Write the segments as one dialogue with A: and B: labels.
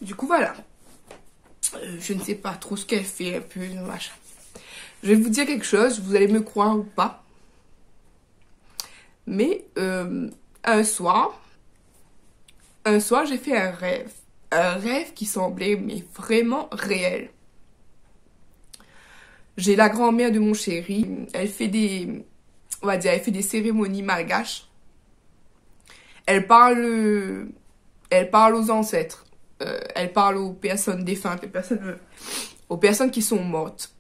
A: Du coup, voilà. Je ne sais pas trop ce qu'elle fait, un peu, machin. Je vais vous dire quelque chose, vous allez me croire ou pas. Mais un soir, j'ai fait un rêve. Un rêve qui semblait mais vraiment réel. J'ai la grand-mère de mon chéri. Elle fait des, on va dire, elle fait des cérémonies malgaches. Elle parle aux ancêtres. Elle parle aux personnes défuntes, aux personnes qui sont mortes.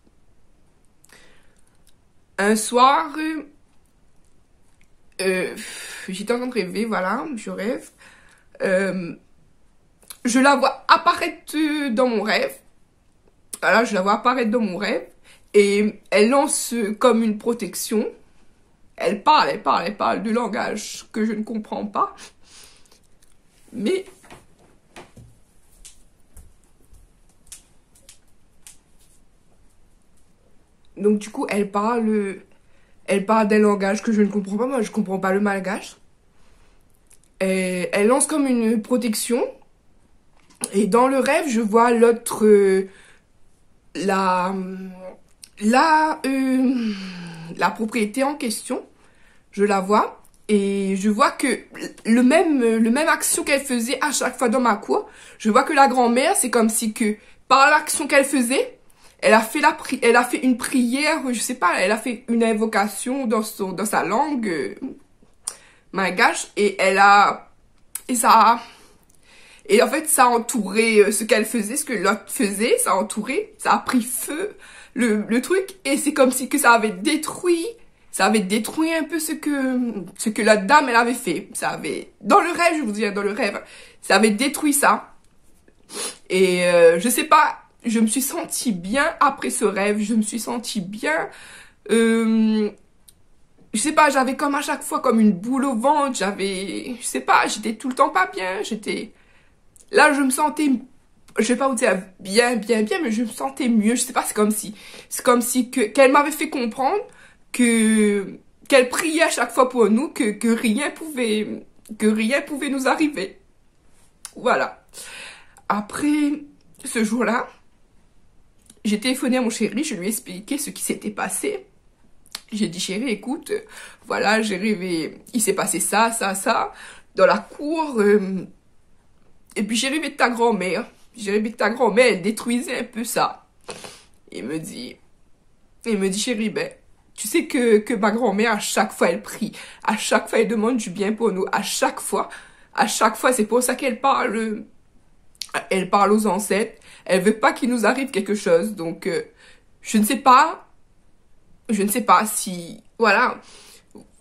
A: Un soir, j'étais en train de rêver, voilà, je rêve. Je la vois apparaître dans mon rêve. Voilà, je la vois apparaître dans mon rêve. Et elle lance comme une protection. Elle parle de langage que je ne comprends pas. Mais donc du coup, elle parle d'un langage que je ne comprends pas. Moi, je comprends pas le malgache. Et elle lance comme une protection. Et dans le rêve, je vois l'autre, la propriété en question. Je la vois. Et je vois que le même action qu'elle faisait à chaque fois dans ma cour, je vois que la grand-mère, c'est comme si que par l'action qu'elle faisait, elle a fait une prière, je sais pas, elle a fait une invocation dans sa langue malgache et et en fait ça a entouré ce qu'elle faisait, ce que l'autre faisait, ça a entouré, ça a pris feu le truc et c'est comme si que ça avait détruit un peu ce que la dame elle avait fait. Dans le rêve, je vous dis, dans le rêve, ça avait détruit ça. Et je sais pas, je me suis sentie bien après ce rêve, je me suis sentie bien. Je sais pas, j'avais comme à chaque fois comme une boule au ventre, je sais pas, j'étais tout le temps pas bien, là je me sentais, je vais pas vous dire bien, mais je me sentais mieux, je sais pas, c'est comme si qu'elle m'avait fait comprendre qu'elle priait à chaque fois pour nous, que rien pouvait nous arriver. Voilà. Après ce jour-là, j'ai téléphoné à mon chéri, je lui ai expliqué ce qui s'était passé. J'ai dit, chéri, écoute, voilà, j'ai rêvé, il s'est passé ça, dans la cour, et puis j'ai rêvé de ta grand-mère. Elle détruisait un peu ça. Il me dit, chéri, ben, tu sais que ma grand-mère, à chaque fois, elle prie. À chaque fois, elle demande du bien pour nous. À chaque fois, c'est pour ça qu'elle parle. Elle parle aux ancêtres. Elle veut pas qu'il nous arrive quelque chose. Donc, je ne sais pas si, voilà.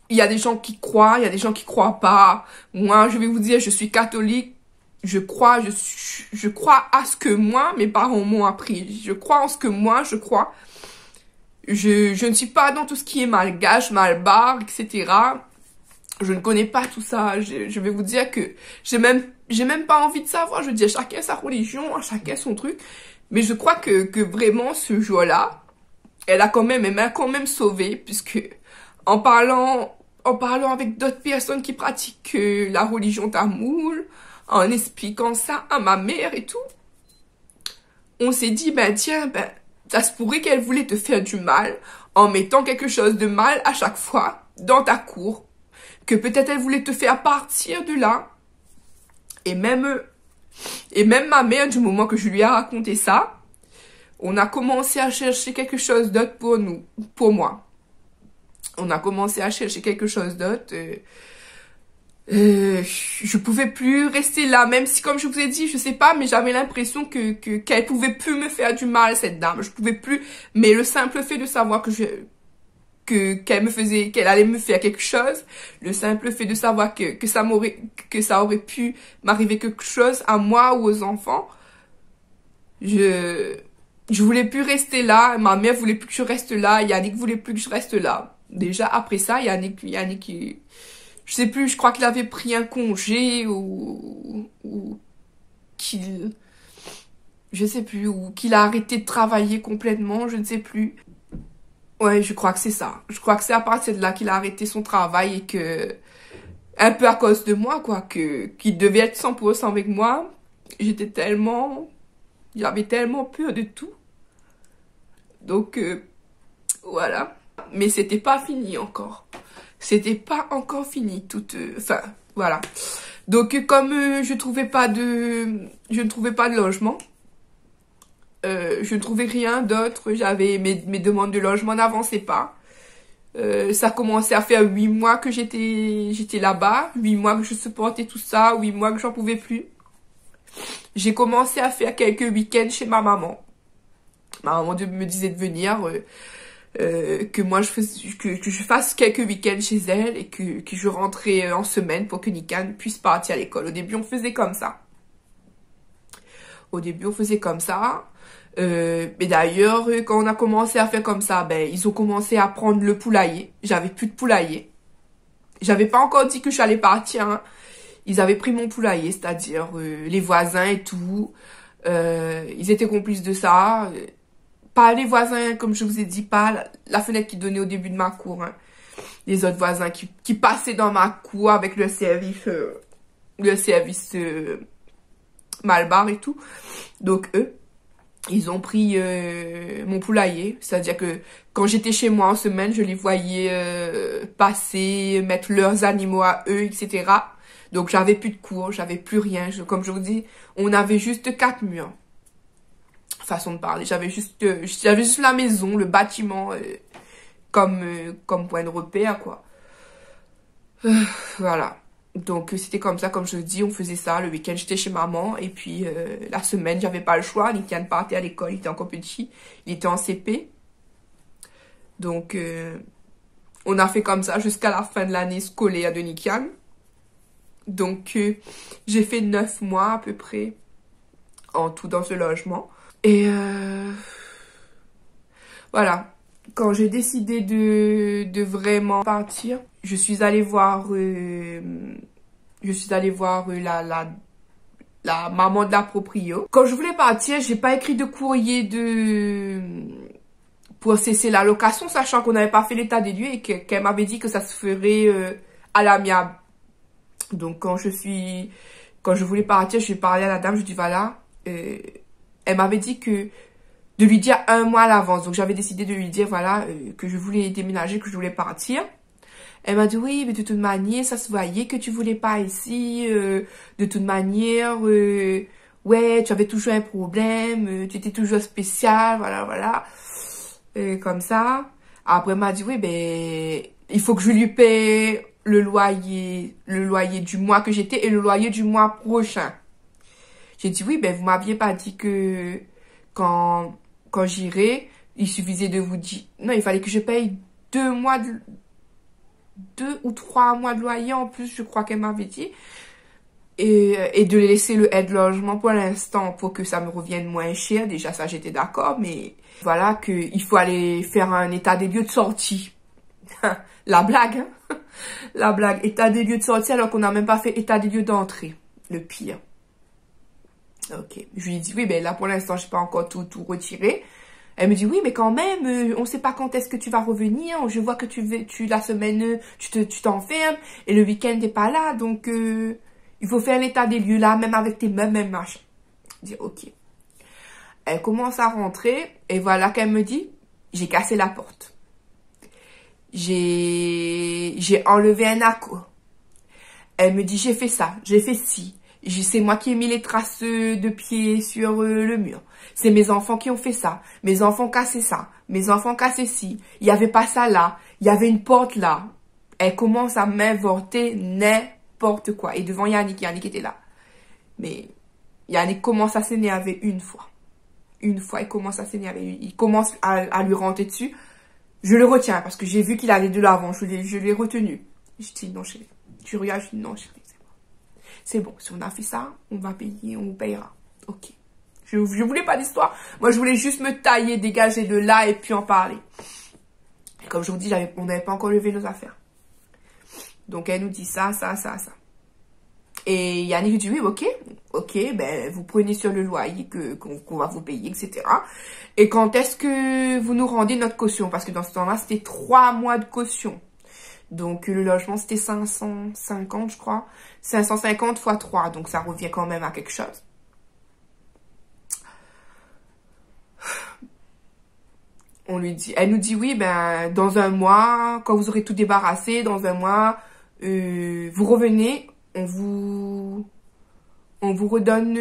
A: Il y a des gens qui croient, il y a des gens qui croient pas. Moi, je vais vous dire, je suis catholique. Je crois à ce que moi, mes parents m'ont appris. Je crois en ce que moi, je crois. Je ne suis pas dans tout ce qui est malgache, malbar, etc. Je ne connais pas tout ça. Je vais vous dire que j'ai même pas envie de savoir. Je veux dire, chacun sa religion, chacun son truc. Mais je crois que vraiment, ce jour-là, elle m'a quand même sauvée, puisque en parlant avec d'autres personnes qui pratiquent la religion tamoule, en expliquant ça à ma mère et tout, on s'est dit, ben tiens, ben, ça se pourrait qu'elle voulait te faire du mal en mettant quelque chose de mal à chaque fois dans ta cour. Que peut-être elle voulait te faire partir de là. Et même ma mère, du moment que je lui ai raconté ça, on a commencé à chercher quelque chose d'autre pour moi. On a commencé à chercher quelque chose d'autre. Je pouvais plus rester là, même si, comme je vous ai dit, je sais pas, mais j'avais l'impression qu'elle pouvait plus me faire du mal, cette dame. Je pouvais plus, mais le simple fait de savoir qu'elle allait me faire quelque chose, le simple fait de savoir que ça aurait pu m'arriver quelque chose à moi ou aux enfants, je voulais plus rester là, ma mère voulait plus que je reste là, Yannick voulait plus que je reste là. Déjà, après ça, Yannick, je sais plus, je crois qu'il avait pris un congé ou je sais plus, ou qu'il a arrêté de travailler complètement, je ne sais plus. Ouais, je crois que c'est ça. Je crois que c'est à partir de là qu'il a arrêté son travail et que, un peu à cause de moi, quoi, qu'il devait être 100% avec moi. J'avais tellement peur de tout. Donc, voilà. Mais c'était pas fini encore. C'était pas encore fini. Enfin, voilà. Donc, comme je ne trouvais pas de logement, je ne trouvais rien d'autre. J'avais mes demandes de logement n'avançaient pas. Ça commençait à faire 8 mois que j'étais là-bas. 8 mois que je supportais tout ça. 8 mois que j'en pouvais plus. J'ai commencé à faire quelques week-ends chez ma maman. Ma maman me disait de venir, que moi que je fasse quelques week-ends chez elle et que je rentrais en semaine pour que Nikan puisse partir à l'école. Au début, on faisait comme ça. Mais d'ailleurs, quand on a commencé à faire comme ça, ben, ils ont commencé à prendre le poulailler. J'avais plus de poulailler. J'avais pas encore dit que j'allais partir, hein. Ils avaient pris mon poulailler, c'est-à-dire les voisins et tout. Ils étaient complices de ça. Pas les voisins, comme je vous ai dit, pas la fenêtre qui donnait au début de ma cour, hein. Les autres voisins qui passaient dans ma cour avec le service Malbar et tout. Donc eux, ils ont pris mon poulailler. C'est-à-dire que quand j'étais chez moi en semaine, je les voyais passer, mettre leurs animaux à eux, etc. Donc j'avais plus de cour, j'avais plus rien. Comme je vous dis, on avait juste 4 murs. Façon de parler. J'avais juste la maison, le bâtiment comme point de repère, quoi. Voilà. Donc c'était comme ça, comme je dis, on faisait ça. Le week-end, j'étais chez maman. Et puis la semaine, j'avais pas le choix. Nikan partait à l'école, il était encore petit. Il était en CP. Donc on a fait comme ça jusqu'à la fin de l'année scolaire de Nikan. Donc j'ai fait 9 mois à peu près en tout dans ce logement. Et voilà, quand j'ai décidé de vraiment partir, je suis allée voir la maman de la proprio. Quand je voulais partir, j'ai pas écrit de courrier pour cesser la location, sachant qu'on n'avait pas fait l'état des lieux et qu'elle m'avait dit que ça se ferait à l'amiable. Donc quand je voulais partir, j'ai parlé à la dame, je dis voilà, elle m'avait dit que de lui dire 1 mois à l'avance. Donc j'avais décidé de lui dire voilà que je voulais déménager, que je voulais partir. Elle m'a dit oui, mais de toute manière, ça se voyait que tu voulais pas ici. De toute manière, ouais, tu avais toujours un problème, tu étais toujours spécial, voilà. Comme ça. Après, elle m'a dit oui, ben il faut que je lui paie le loyer du mois que j'étais et le loyer du mois prochain. J'ai dit oui, ben vous m'aviez pas dit que quand j'irai, il suffisait de vous dire. Non, il fallait que je paye 2 ou 3 mois de loyer en plus, je crois qu'elle m'avait dit. Et de laisser le aide-logement pour l'instant pour que ça me revienne moins cher. Déjà ça j'étais d'accord, mais voilà qu'il faut aller faire un état des lieux de sortie. La blague, hein. La blague, état des lieux de sortie alors qu'on n'a même pas fait état des lieux d'entrée. Le pire. Ok, je lui ai dit oui, ben là pour l'instant j'ai pas encore tout retiré. Elle me dit oui, mais quand même, on sait pas quand est-ce que tu vas revenir. Je vois que la semaine tu t'enfermes et le week-end t'es pas là, donc il faut faire l'état des lieux là, même avec tes meubles, même machin. Je dis ok. Elle commence à rentrer et voilà qu'elle me dit j'ai cassé la porte. J'ai enlevé un accord. Elle me dit j'ai fait ça, j'ai fait ci. C'est moi qui ai mis les traces de pieds sur le mur. C'est mes enfants qui ont fait ça. Mes enfants cassaient ça. Mes enfants cassaient ci. Il n'y avait pas ça là. Il y avait une porte là. Elle commence à m'inventer n'importe quoi. Et devant Yannick était là. Mais Yannick commence à s'énerver une fois. Une fois, il commence à s'énerver. Il commence à lui rentrer dessus. Je le retiens parce que j'ai vu qu'il allait de l'avant. Je l'ai retenu. Je dis non chérie. Tu regardes, je dis non chérie. C'est bon, si on a fait ça, on va payer, on vous payera. Ok. Je voulais pas d'histoire. Moi, je voulais juste me tailler, dégager de là et puis en parler. Et comme je vous dis, on n'avait pas encore levé nos affaires. Donc, elle nous dit ça. Et Yannick dit oui, ok, ben, vous prenez sur le loyer qu'on va vous payer, etc. Et quand est-ce que vous nous rendez notre caution? Parce que dans ce temps-là, c'était 3 mois de caution. Donc, le logement, c'était 550, je crois. 550 fois 3, donc ça revient quand même à quelque chose. Elle nous dit oui, ben, dans un mois, quand vous aurez tout débarrassé, dans un mois, vous revenez, on vous redonne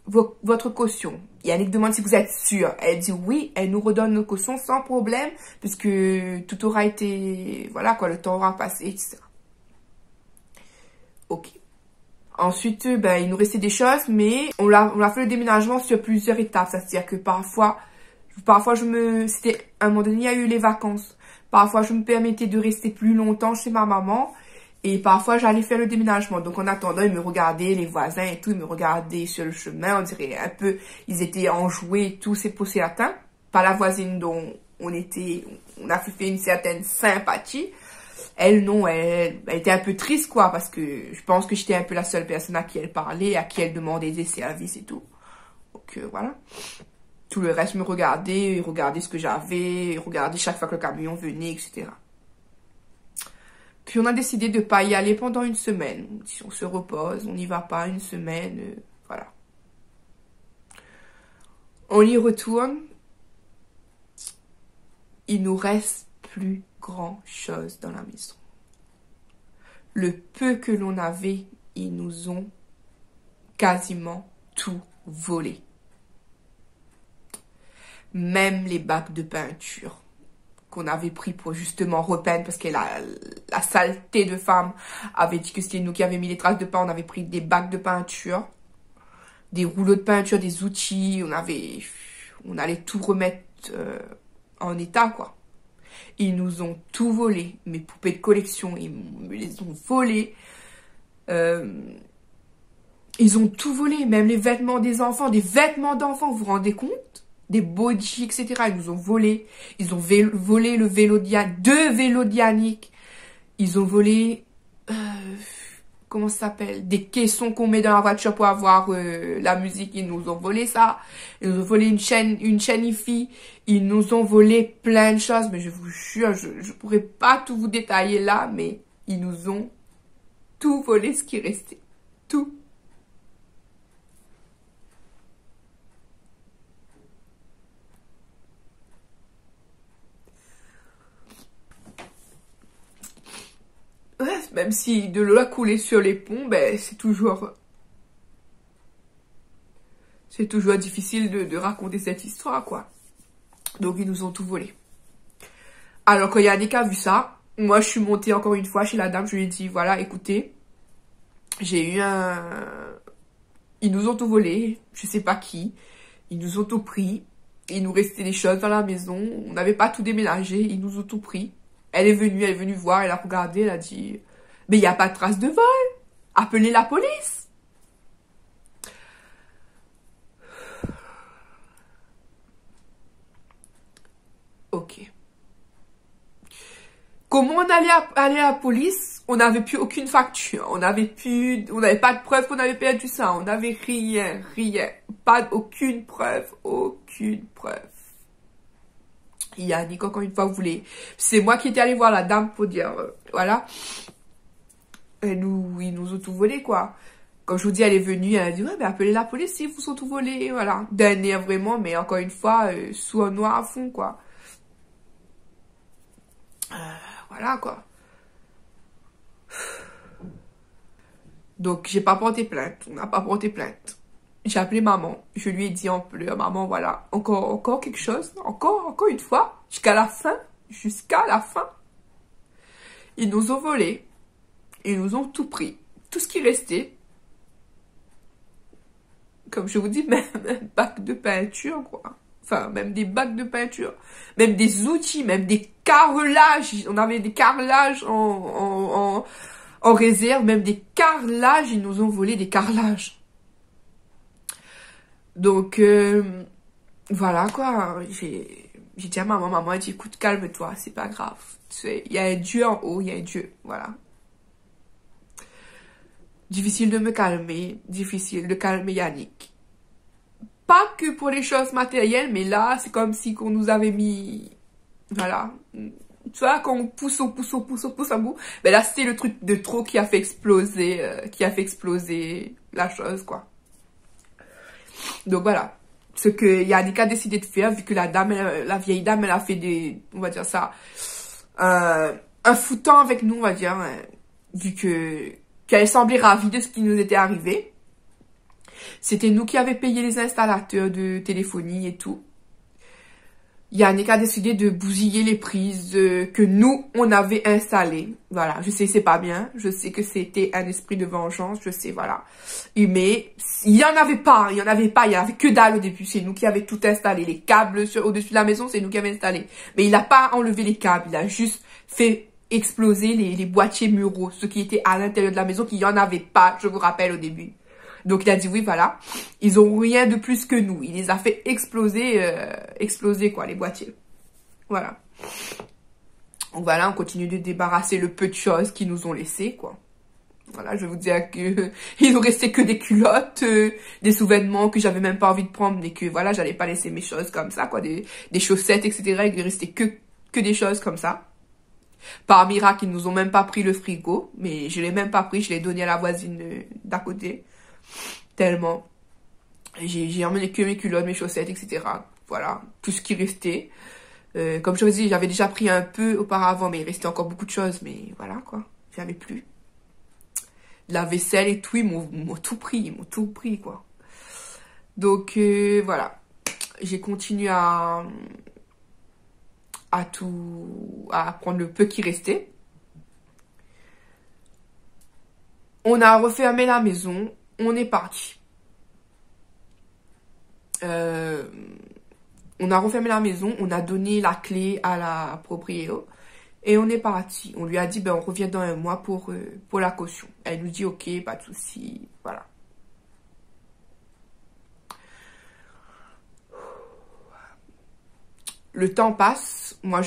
A: votre caution. Yannick demande si vous êtes sûr. Elle dit oui, elle nous redonne nos cautions sans problème, puisque tout aura été, voilà quoi, le temps aura passé, etc. Ok. Ensuite, ben, il nous restait des choses, mais on a fait le déménagement sur plusieurs étapes. C'est-à-dire que parfois c'était, à un moment donné, il y a eu les vacances. Parfois, je me permettais de rester plus longtemps chez ma maman. Et parfois, j'allais faire le déménagement. Donc, en attendant, ils me regardaient, les voisins et tout, ils me regardaient sur le chemin. On dirait un peu, ils étaient enjoués et tout, c'est pour certains. Pas la voisine dont on a fait une certaine sympathie. Elle, non, elle était un peu triste, quoi, parce que je pense que j'étais un peu la seule personne à qui elle parlait, à qui elle demandait des services et tout. Donc, voilà. Tout le reste me regardait, regardait ce que j'avais, regardait chaque fois que le camion venait, etc. Puis on a décidé de pas y aller pendant une semaine. Si on se repose, on n'y va pas une semaine, voilà. On y retourne. Il nous reste plus grand chose dans la maison. Le peu que l'on avait, ils nous ont quasiment tout volé. Même les bacs de peinture qu'on avait pris pour justement repeindre, parce que la saleté de femme avait dit que c'était nous qui avions mis les traces de pain. On avait pris des bacs de peinture, des rouleaux de peinture, des outils. On allait tout remettre en état, quoi. Ils nous ont tout volé. Mes poupées de collection, ils me les ont volées. Ils ont tout volé, même les vêtements des enfants, des vêtements d'enfants, vous vous rendez compte? Des bodys, etc. Ils nous ont volé. Ils ont volé le vélo deux vélos d'Yannick. Ils ont volé, comment ça s'appelle? Des caissons qu'on met dans la voiture pour avoir la musique. Ils nous ont volé ça. Ils nous ont volé une chaîne IFI. Ils nous ont volé plein de choses. Mais je vous jure, je pourrais pas tout vous détailler là, mais ils nous ont tout volé ce qui restait. Tout. Ouais, même si de l'eau a coulé sur les ponts, ben c'est toujours difficile de raconter cette histoire, quoi. Donc ils nous ont tout volé. Alors quand Yannick a vu ça, moi je suis montée encore une fois chez la dame, je lui ai dit voilà, écoutez, ils nous ont tout volé, je sais pas qui, ils nous ont tout pris, il nous restait des choses dans la maison, on n'avait pas tout déménagé, ils nous ont tout pris. Elle est venue voir, elle a regardé, elle a dit « Mais il n'y a pas de trace de vol, appelez la police !» Ok. Comment on allait aller à la police? On n'avait plus aucune facture, on n'avait pas de preuve qu'on avait perdu ça, on n'avait rien, aucune preuve. Yannick, encore une fois, vous voulez. C'est moi qui étais allée voir la dame pour dire, voilà. Ils nous ont tout volé, quoi. Comme je vous dis, elle est venue, elle a dit, ouais, mais appelez la police s'ils vous ont tout volé, voilà. D'un air vraiment, mais encore une fois, sous un noir à fond, quoi. Voilà, quoi. Donc, j'ai pas porté plainte. On n'a pas porté plainte. J'ai appelé maman. Je lui ai dit en pleurs, maman, voilà, encore quelque chose. Encore une fois. Jusqu'à la fin. Ils nous ont volé. Ils nous ont tout pris. Tout ce qui restait. Comme je vous dis, même un bac de peinture, quoi. Enfin, même des bacs de peinture. Même des outils, même des carrelages. On avait des carrelages en réserve. Même des carrelages. Ils nous ont volé des carrelages. Donc, voilà, quoi. J'ai dit à maman a dit, écoute, calme-toi, c'est pas grave. Il y a un Dieu en haut, il y a un Dieu, voilà. Difficile de me calmer, difficile de calmer Yannick. Pas que pour les choses matérielles, mais là, c'est comme si qu'on nous avait mis, voilà. Tu vois, quand on pousse à bout, ben là, c'est le truc de trop qui a fait exploser la chose, quoi. Donc voilà. ce que Yannick a décidé de faire, vu que la dame, la vieille dame, elle a fait des, on va dire ça, un foutant avec nous, on va dire, hein, vu que qu'elle semblait ravie de ce qui nous était arrivé. C'était nous qui avions payé les installateurs de téléphonie et tout. Yannick a décidé de bousiller les prises que nous, on avait installées. Voilà, je sais que c'est pas bien. Je sais que c'était un esprit de vengeance. Je sais, voilà. Mais il y en avait pas. Il y en avait que dalle au début. C'est nous qui avions tout installé. Les câbles au-dessus de la maison, c'est nous qui avions installé. Mais il n'a pas enlevé les câbles. Il a juste fait exploser les boîtiers muraux. Ceux qui étaient à l'intérieur de la maison, qu'il y en avait pas, je vous rappelle, au début. Donc il a dit oui, voilà, ils ont rien de plus que nous. Il les a fait exploser quoi, les boîtiers. Voilà. Donc voilà, on continue de débarrasser le peu de choses qu'ils nous ont laissées, quoi. Voilà, je vais vous dire que il nous restait que des culottes, des sous-vêtements que j'avais même pas envie de prendre, mais que voilà, j'allais pas laisser mes choses comme ça, quoi, des chaussettes, etc. Il restait que des choses comme ça. Par miracle, ils nous ont même pas pris le frigo, mais je l'ai même pas pris, je l'ai donné à la voisine d'à côté. Tellement. J'ai emmené que mes culottes, mes chaussettes, etc. Voilà, tout ce qui restait. Comme je vous dis, j'avais déjà pris un peu auparavant, mais il restait encore beaucoup de choses. Mais voilà, quoi. J'avais plus. De la vaisselle et tout, ils m'ont tout pris, quoi. Donc, voilà. J'ai continué à prendre le peu qui restait. On a refermé la maison. On est parti. On a refermé la maison, on a donné la clé à la propriétaire et on est parti. On lui a dit, ben on revient dans un mois pour la caution. Elle nous dit, ok, pas de souci, voilà. Le temps passe. Moi,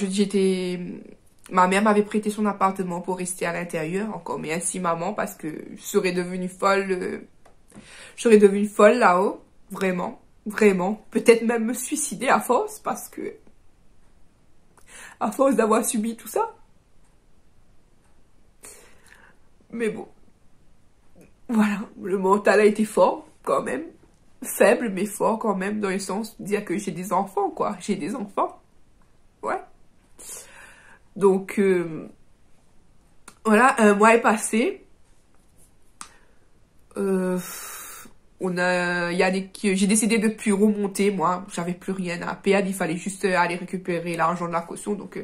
A: ma mère m'avait prêté son appartement pour rester à l'intérieur encore. Mais ainsi maman, parce que je serais devenue folle. Je serais devenue folle là-haut. Vraiment. Vraiment. Peut-être même me suicider à force. Parce que... à force d'avoir subi tout ça. Mais bon. Voilà. Le mental a été fort, quand même. Faible, mais fort quand même. Dans le sens de dire que j'ai des enfants, quoi. J'ai des enfants. Ouais. Donc... voilà. Un mois est passé. J'ai décidé de plus remonter, moi, j'avais plus rien à payer, il fallait juste aller récupérer l'argent de la caution, donc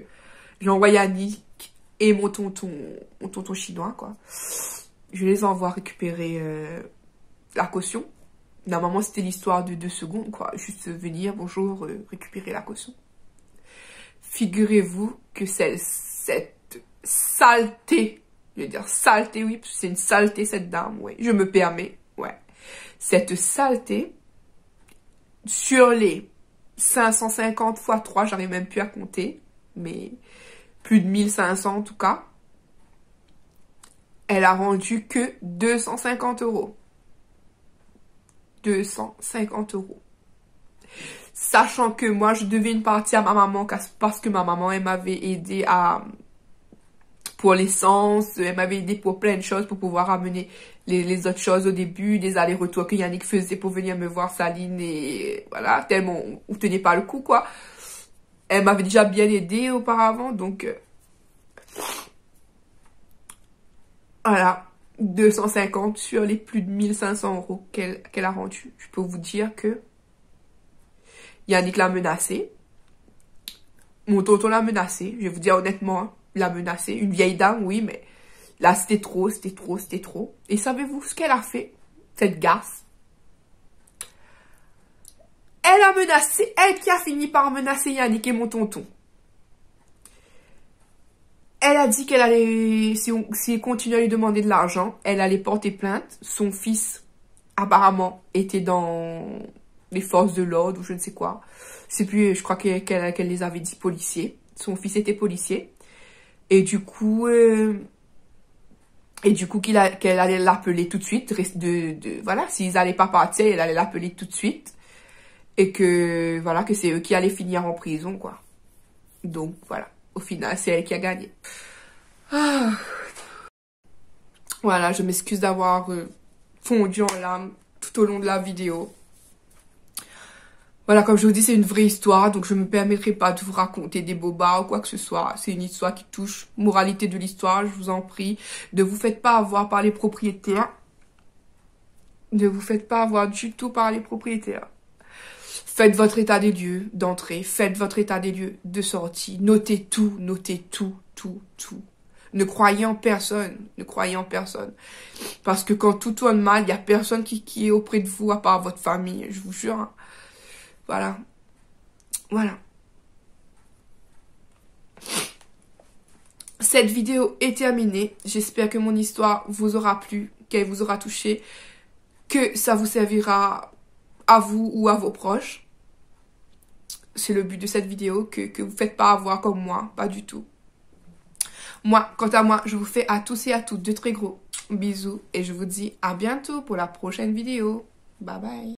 A: j'ai envoyé Yannick et mon tonton chinois, quoi. Je les envoie récupérer la caution. Normalement, c'était l'histoire de 2 secondes, quoi, juste venir, bonjour, récupérer la caution. Figurez-vous que cette saleté, je vais dire saleté, oui, parce que c'est une saleté cette dame, ouais, je me permets, ouais. Cette saleté, sur les 550 fois 3, j'arrive même plus à compter, mais plus de 1500 en tout cas, elle a rendu que 250 €. 250 €. Sachant que moi, je devais une partie à ma maman parce que ma maman, elle m'avait aidé pour l'essence, elle m'avait aidé pour plein de choses pour pouvoir amener les autres choses au début, des allers-retours que Yannick faisait pour venir me voir Saline et voilà, tellement on tenait pas le coup, quoi. Elle m'avait déjà bien aidé auparavant, donc voilà, 250 sur les plus de 1500 € qu'elle a rendu. Je peux vous dire que Yannick l'a menacé, mon tonton l'a menacé, je vais vous dire honnêtement, hein, l'a menacé, une vieille dame, oui, mais là, c'était trop. Et savez-vous ce qu'elle a fait, cette garce? Elle a menacé, elle qui a fini par menacer Yannick et mon tonton. Elle a dit qu'elle allait, si elle continuait à lui demander de l'argent, elle allait porter plainte. Son fils, apparemment, était dans les forces de l'ordre ou je ne sais quoi. C'est plus, je crois qu'elle les avait dit policiers. Son fils était policier. Et du coup... qu'elle allait l'appeler tout de suite, voilà, s'ils allaient pas partir, elle allait l'appeler tout de suite. Et que, voilà, que c'est eux qui allaient finir en prison, quoi. Donc, voilà. Au final, c'est elle qui a gagné. Ah. Voilà, je m'excuse d'avoir fondu en larmes tout au long de la vidéo. Voilà, comme je vous dis, c'est une vraie histoire, donc je me permettrai pas de vous raconter des bobards ou quoi que ce soit. C'est une histoire qui touche. Moralité de l'histoire, je vous en prie. Ne vous faites pas avoir par les propriétaires. Ne vous faites pas avoir du tout par les propriétaires. Faites votre état des lieux d'entrée, faites votre état des lieux de sortie. Notez tout, tout. Ne croyez en personne, ne croyez en personne. Parce que quand tout tourne mal, il y a personne qui est auprès de vous à part votre famille, je vous jure. Hein. Voilà. Voilà. Cette vidéo est terminée. J'espère que mon histoire vous aura plu, qu'elle vous aura touché, que ça vous servira à vous ou à vos proches. C'est le but de cette vidéo, que vous ne faites pas avoir comme moi, pas du tout. Moi, quant à moi, je vous fais à tous et à toutes de très gros bisous et je vous dis à bientôt pour la prochaine vidéo. Bye bye.